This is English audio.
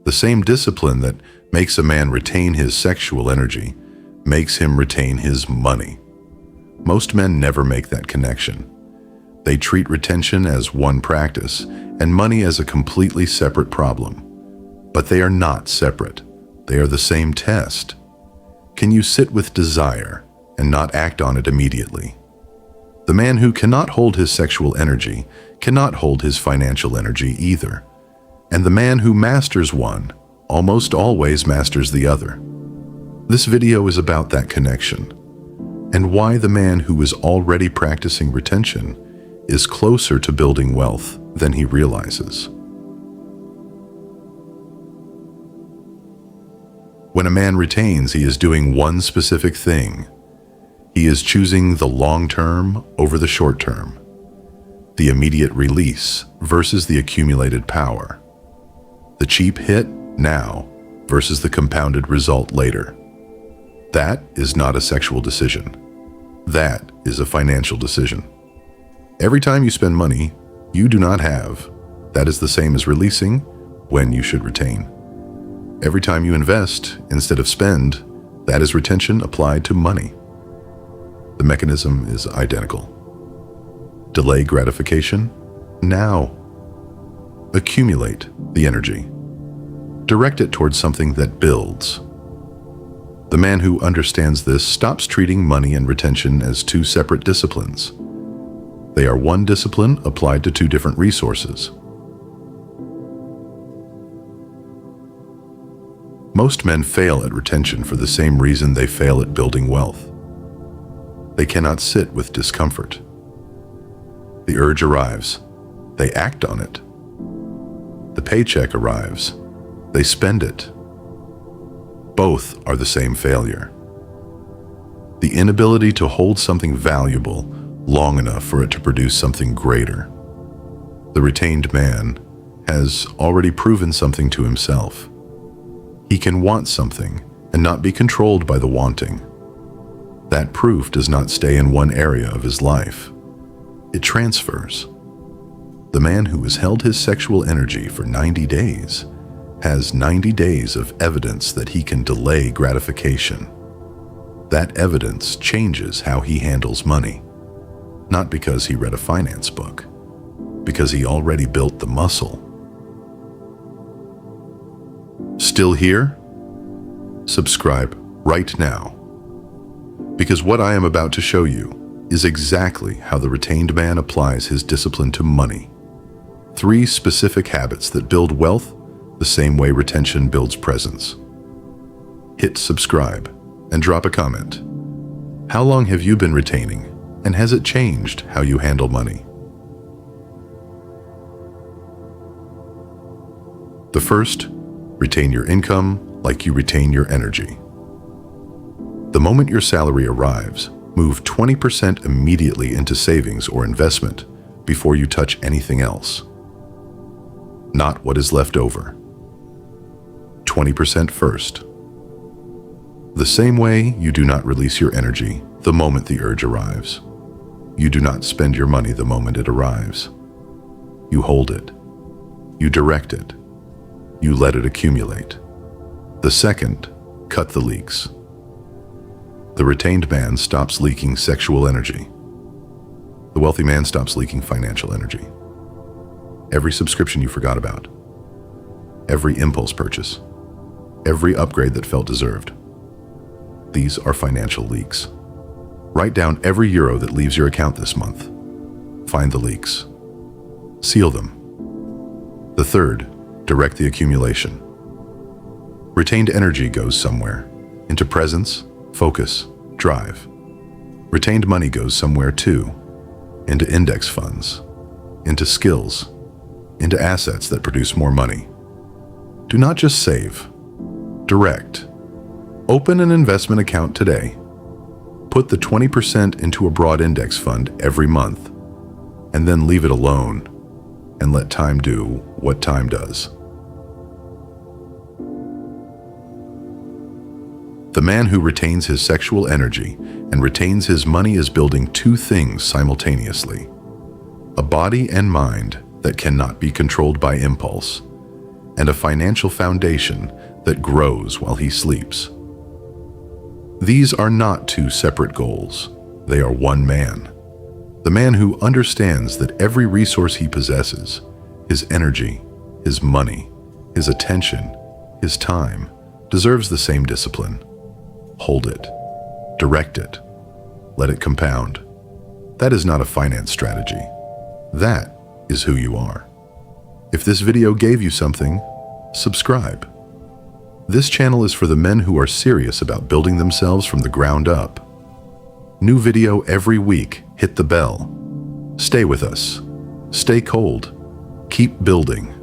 The same discipline that makes a man retain his sexual energy makes him retain his money. Most men never make that connection. They treat retention as one practice and money as a completely separate problem. But they are not separate. They are the same test. Can you sit with desire and not act on it immediately? The man who cannot hold his sexual energy cannot hold his financial energy either. And the man who masters one almost always masters the other. This video is about that connection and why the man who is already practicing retention is closer to building wealth than he realizes. When a man retains, he is doing one specific thing. He is choosing the long term over the short term, the immediate release versus the accumulated power, the cheap hit now versus the compounded result later. That is not a sexual decision. That is a financial decision. Every time you spend money you do not have, that is the same as releasing when you should retain. Every time you invest instead of spend, that is retention applied to money. The mechanism is identical. Delay gratification now. Accumulate the energy. Direct it towards something that builds. The man who understands this stops treating money and retention as two separate disciplines. They are one discipline applied to two different resources. Most men fail at retention for the same reason they fail at building wealth. They cannot sit with discomfort. The urge arrives. They act on it. The paycheck arrives. They spend it. Both are the same failure. The inability to hold something valuable long enough for it to produce something greater. The retained man has already proven something to himself. He can want something and not be controlled by the wanting. That proof does not stay in one area of his life. It transfers. The man who has held his sexual energy for 90 days has 90 days of evidence that he can delay gratification. That evidence changes how he handles money, not because he read a finance book, because he already built the muscle. Still here? Subscribe right now, because what I am about to show you is exactly how the retained man applies his discipline to money. 3 specific habits that build wealth the same way retention builds presence. Hit subscribe and drop a comment. How long have you been retaining, and has it changed how you handle money? The first, retain your income like you retain your energy. The moment your salary arrives, move 20% immediately into savings or investment before you touch anything else. Not what is left over. 20% first. The same way you do not release your energy the moment the urge arrives. You do not spend your money the moment it arrives. You hold it. You direct it. You let it accumulate. The second, cut the leaks. The retained man stops leaking sexual energy. The wealthy man stops leaking financial energy. Every subscription you forgot about. Every impulse purchase. Every upgrade that felt deserved. These are financial leaks. Write down every euro that leaves your account this month. Find the leaks. Seal them. The third, direct the accumulation. Retained energy goes somewhere, into presence, focus, drive. Retained money goes somewhere too, into index funds, into skills, into assets that produce more money. Do not just save, direct. Open an investment account today. Put the 20% into a broad index fund every month, and then leave it alone and let time do what time does. The man who retains his sexual energy and retains his money is building 2 things simultaneously: a body and mind that cannot be controlled by impulse, and a financial foundation that grows while he sleeps. These are not two separate goals. They are one man. The man who understands that every resource he possesses, his energy, his money, his attention, his time, deserves the same discipline. Hold it. Direct it. Let it compound. That is not a finance strategy. That is who you are. If this video gave you something, subscribe. This channel is for the men who are serious about building themselves from the ground up. New video every week. Hit the bell. Stay with us. Stay cold. Keep building.